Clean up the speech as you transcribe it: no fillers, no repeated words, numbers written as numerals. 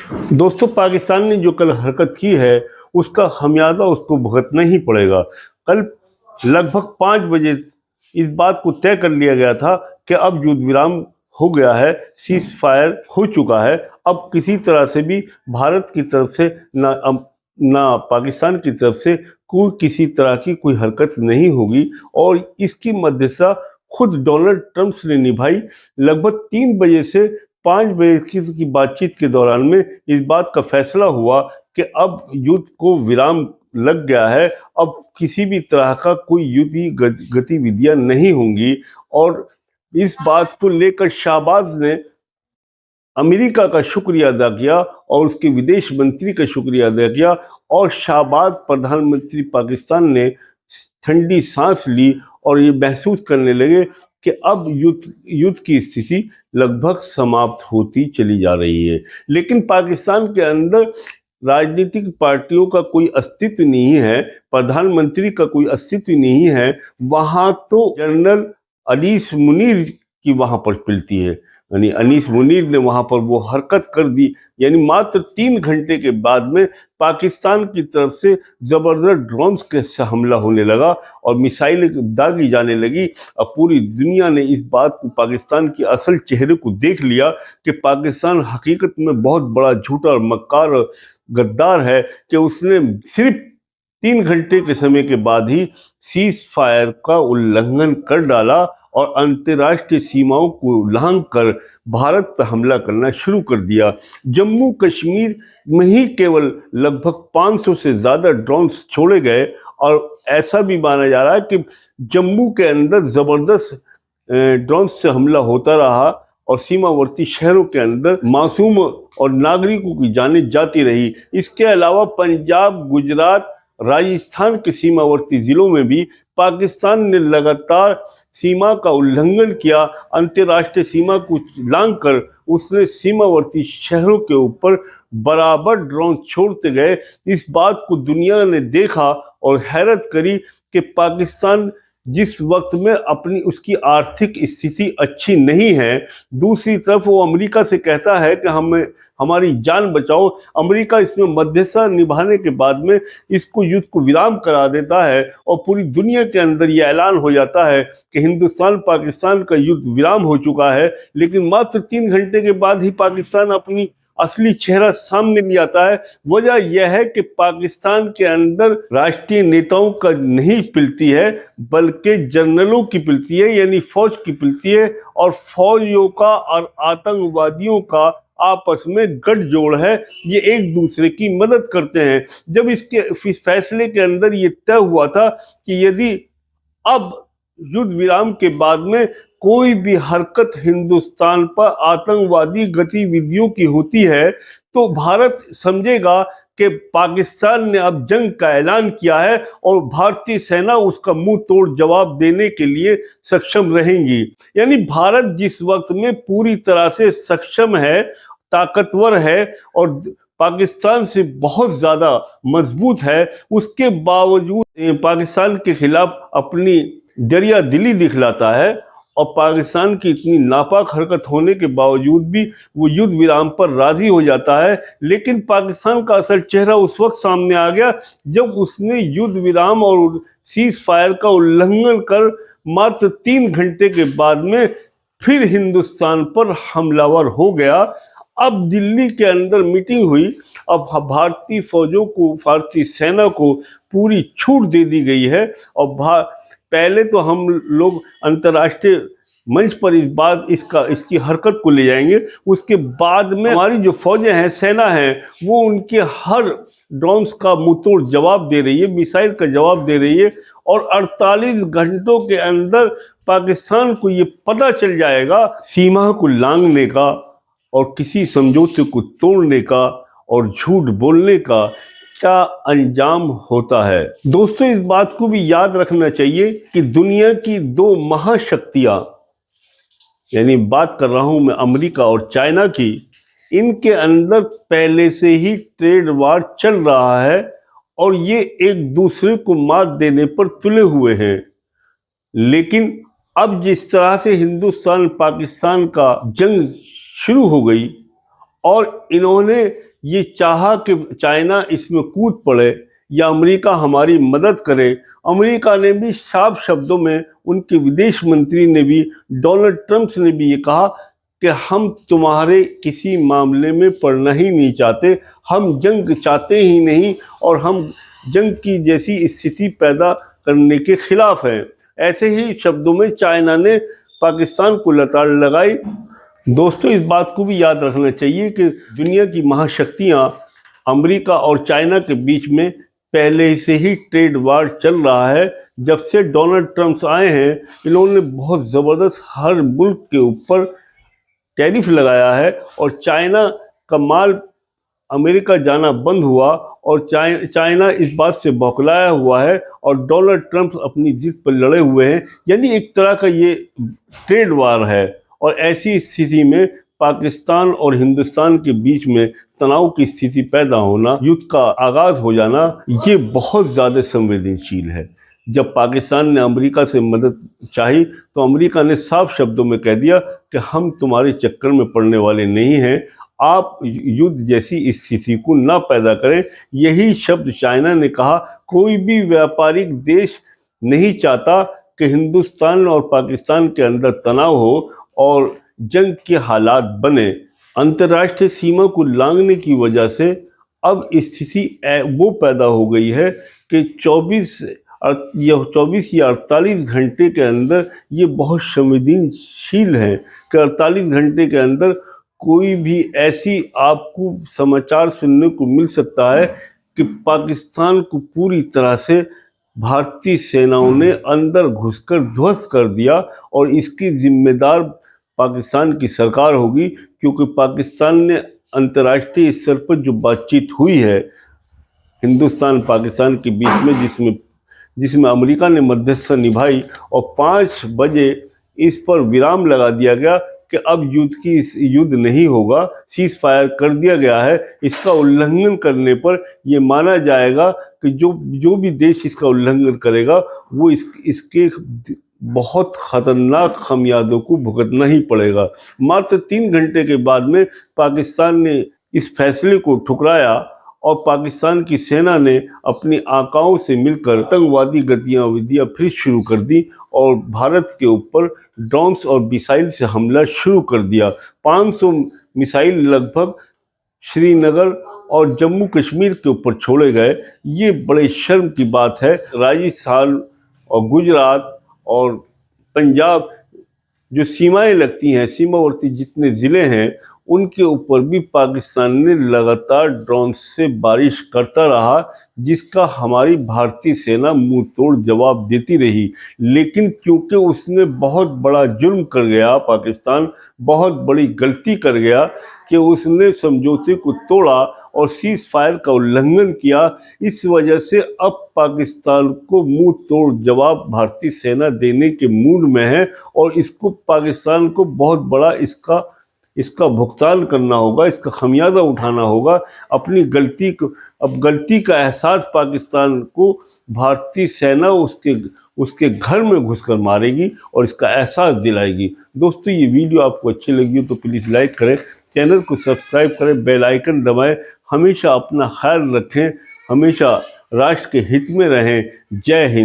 दोस्तों, पाकिस्तान ने जो कल हरकत की है उसका खमियाजा उसको भुगतना ही पड़ेगा। कल लगभग 5 बजे इस बात को तय कर लिया गया था कि अब युद्ध विराम हो गया है, सीज फायर हो चुका है। अब किसी तरह से भी भारत की तरफ से ना पाकिस्तान की तरफ से कोई किसी तरह की कोई हरकत नहीं होगी और इसकी मध्यस्थता खुद डोनाल्ड ट्रंप ने निभाई। लगभग 3 बजे से 5 बजे की बातचीत के दौरान में इस बात का फैसला हुआ कि अब युद्ध को विराम लग गया है, अब किसी भी तरह का कोई युद्ध गतिविधियां नहीं होंगी। और इस बात को लेकर शाहबाज ने अमेरिका का शुक्रिया अदा किया और उसके विदेश मंत्री का शुक्रिया अदा किया और शाहबाज प्रधानमंत्री पाकिस्तान ने ठंडी सांस ली और ये महसूस करने लगे कि अब युद्ध की स्थिति लगभग समाप्त होती चली जा रही है। लेकिन पाकिस्तान के अंदर राजनीतिक पार्टियों का कोई अस्तित्व नहीं है, प्रधानमंत्री का कोई अस्तित्व नहीं है। वहाँ तो जनरल अनीस मुनीर की वहाँ पर पिलती है, यानी अनीस मुनीर ने वहाँ पर वो हरकत कर दी। यानी मात्र 3 घंटे के बाद में पाकिस्तान की तरफ से ज़बरदस्त ड्रोन्स के हमला होने लगा और मिसाइलें दागी जाने लगी। अब पूरी दुनिया ने इस बात को, पाकिस्तान के असल चेहरे को देख लिया कि पाकिस्तान हकीकत में बहुत बड़ा झूठा और मक्कार और गद्दार है कि उसने सिर्फ 3 घंटे के समय के बाद ही सीज फायर का उल्लंघन कर डाला और अंतर्राष्ट्रीय सीमाओं को लांघ कर भारत पर हमला करना शुरू कर दिया। जम्मू कश्मीर में ही केवल लगभग 500 से ज़्यादा ड्रोन्स छोड़े गए और ऐसा भी माना जा रहा है कि जम्मू के अंदर ज़बरदस्त ड्रोन्स से हमला होता रहा और सीमावर्ती शहरों के अंदर मासूम और नागरिकों की जानें जाती रही। इसके अलावा पंजाब, गुजरात, राजस्थान के सीमावर्ती जिलों में भी पाकिस्तान ने लगातार सीमा का उल्लंघन किया। अंतर्राष्ट्रीय सीमा को लांघकर उसने सीमावर्ती शहरों के ऊपर बराबर ड्रोन छोड़ते गए। इस बात को दुनिया ने देखा और हैरत करी कि पाकिस्तान जिस वक्त में अपनी उसकी आर्थिक स्थिति अच्छी नहीं है, दूसरी तरफ वो अमेरिका से कहता है कि हमारी जान बचाओ। अमेरिका इसमें मध्यस्थता निभाने के बाद में इसको युद्ध को विराम करा देता है और पूरी दुनिया के अंदर ये ऐलान हो जाता है कि हिंदुस्तान पाकिस्तान का युद्ध विराम हो चुका है। लेकिन मात्र 3 घंटे के बाद ही पाकिस्तान अपनी असली चेहरा सामने नहीं आता है। वजह यह है कि पाकिस्तान के अंदर राष्ट्रीय नेताओं का नहीं पिलती है, बल्कि जनरलों की पिलती है, यानी फौज की पिलती है। और फौजियों का और आतंकवादियों का आपस में गठजोड़ है, ये एक दूसरे की मदद करते हैं। जब इसके फैसले के अंदर ये तय हुआ था कि यदि अब युद्ध विराम के बाद में कोई भी हरकत हिंदुस्तान पर आतंकवादी गतिविधियों की होती है तो भारत समझेगा कि पाकिस्तान ने अब जंग का ऐलान किया है और भारतीय सेना उसका मुंह तोड़ जवाब देने के लिए सक्षम रहेंगी। यानी भारत जिस वक्त में पूरी तरह से सक्षम है, ताकतवर है और पाकिस्तान से बहुत ज़्यादा मजबूत है, उसके बावजूद पाकिस्तान के खिलाफ अपनी दरिया दिली दिखलाता है और पाकिस्तान की इतनी नापाक हरकत होने के बावजूद भी वो युद्ध विराम पर राजी हो जाता है। लेकिन पाकिस्तान का असल चेहरा उस वक्त सामने आ गया जब उसने युद्ध विराम और सीज फायर का उल्लंघन कर मात्र 3 घंटे के बाद में फिर हिंदुस्तान पर हमलावर हो गया। अब दिल्ली के अंदर मीटिंग हुई, अब भारतीय फौजों को, भारतीय सेना को पूरी छूट दे दी गई है और पहले तो हम लोग अंतर्राष्ट्रीय मंच पर इसकी हरकत को ले जाएंगे। उसके बाद में हमारी जो फौजें हैं, सेना है, वो उनके हर ड्रोन्स का मुंहतोड़ जवाब दे रही है, मिसाइल का जवाब दे रही है और 48 घंटों के अंदर पाकिस्तान को ये पता चल जाएगा सीमा को लांघने का और किसी समझौते को तोड़ने का और झूठ बोलने का क्या अंजाम होता है। दोस्तों, इस बात को भी याद रखना चाहिए कि दुनिया की 2 महाशक्तियां, यानी बात कर रहा हूं मैं अमेरिका और चाइना की, इनके अंदर पहले से ही ट्रेड वार चल रहा है और ये एक दूसरे को मात देने पर तुले हुए हैं। लेकिन अब जिस तरह से हिंदुस्तान पाकिस्तान का जंग शुरू हो गई और इन्होंने ये चाहा कि चाइना इसमें कूद पड़े या अमेरिका हमारी मदद करे। अमेरिका ने भी साफ शब्दों में, उनके विदेश मंत्री ने भी, डोनाल्ड ट्रंप ने भी ये कहा कि हम तुम्हारे किसी मामले में पड़ना ही नहीं चाहते, हम जंग चाहते ही नहीं और हम जंग की जैसी स्थिति पैदा करने के खिलाफ हैं। ऐसे ही शब्दों में चाइना ने पाकिस्तान को लताड़ लगाई। दोस्तों, इस बात को भी याद रखना चाहिए कि दुनिया की महाशक्तियां अमेरिका और चाइना के बीच में पहले से ही ट्रेड वार चल रहा है। जब से डोनाल्ड ट्रंप आए हैं, इन्होंने बहुत ज़बरदस्त हर मुल्क के ऊपर टैरिफ लगाया है और चाइना का माल अमेरिका जाना बंद हुआ और चाइना इस बात से बौखलाया हुआ है और डोनाल्ड ट्रंप अपनी जिद पर लड़े हुए हैं। यानी एक तरह का ये ट्रेड वार है और ऐसी स्थिति में पाकिस्तान और हिंदुस्तान के बीच में तनाव की स्थिति पैदा होना, युद्ध का आगाज हो जाना, ये बहुत ज़्यादा संवेदनशील है। जब पाकिस्तान ने अमेरिका से मदद चाही तो अमेरिका ने साफ शब्दों में कह दिया कि हम तुम्हारे चक्कर में पड़ने वाले नहीं हैं, आप युद्ध जैसी स्थिति को ना पैदा करें। यही शब्द चाइना ने कहा। कोई भी व्यापारिक देश नहीं चाहता कि हिंदुस्तान और पाकिस्तान के अंदर तनाव हो और जंग के हालात बने। अंतर्राष्ट्रीय सीमा को लांघने की वजह से अब स्थिति वो पैदा हो गई है कि 24 या 48 घंटे के अंदर ये बहुत संवेदनशील है कि 48 घंटे के अंदर कोई भी ऐसी आपको समाचार सुनने को मिल सकता है कि पाकिस्तान को पूरी तरह से भारतीय सेनाओं ने अंदर घुसकर ध्वस्त कर दिया और इसकी जिम्मेदार पाकिस्तान की सरकार होगी, क्योंकि पाकिस्तान ने अंतर्राष्ट्रीय स्तर पर जो बातचीत हुई है हिंदुस्तान पाकिस्तान के बीच में, जिसमें अमेरिका ने मध्यस्थता निभाई और 5 बजे इस पर विराम लगा दिया गया कि अब युद्ध नहीं होगा, सीज फायर कर दिया गया है। इसका उल्लंघन करने पर यह माना जाएगा कि जो भी देश इसका उल्लंघन करेगा वो इसके बहुत खतरनाक खामियाजों को भुगतना ही पड़ेगा। मात्र 3 घंटे के बाद में पाकिस्तान ने इस फैसले को ठुकराया और पाकिस्तान की सेना ने अपनी आकाओं से मिलकर आतंकवादी गतिविधियां फिर शुरू कर दी और भारत के ऊपर ड्रोन्स और मिसाइल से हमला शुरू कर दिया। 500 मिसाइल लगभग श्रीनगर और जम्मू कश्मीर के ऊपर छोड़े गए। ये बड़े शर्म की बात है। राजस्थान और गुजरात और पंजाब जो सीमाएं लगती हैं, सीमावर्ती जितने ज़िले हैं, उनके ऊपर भी पाकिस्तान ने लगातार ड्रोन से बारिश करता रहा, जिसका हमारी भारतीय सेना मुंह तोड़ जवाब देती रही। लेकिन क्योंकि उसने बहुत बड़ा जुर्म कर गया, पाकिस्तान बहुत बड़ी गलती कर गया कि उसने समझौते को तोड़ा और सीज फायर का उल्लंघन किया, इस वजह से अब पाकिस्तान को मुंह तोड़ जवाब भारतीय सेना देने के मूड में है और इसको पाकिस्तान को बहुत बड़ा इसका भुगतान करना होगा, इसका खमियाजा उठाना होगा। अपनी गलती को, अब गलती का एहसास पाकिस्तान को भारतीय सेना उसके घर में घुसकर मारेगी और इसका एहसास दिलाएगी। दोस्तों, ये वीडियो आपको अच्छी लगी हो तो प्लीज़ लाइक करें, चैनल को सब्सक्राइब करें, बेल आइकन दबाएं। हमेशा अपना ख्याल रखें, हमेशा राष्ट्र के हित में रहें। जय हिंद।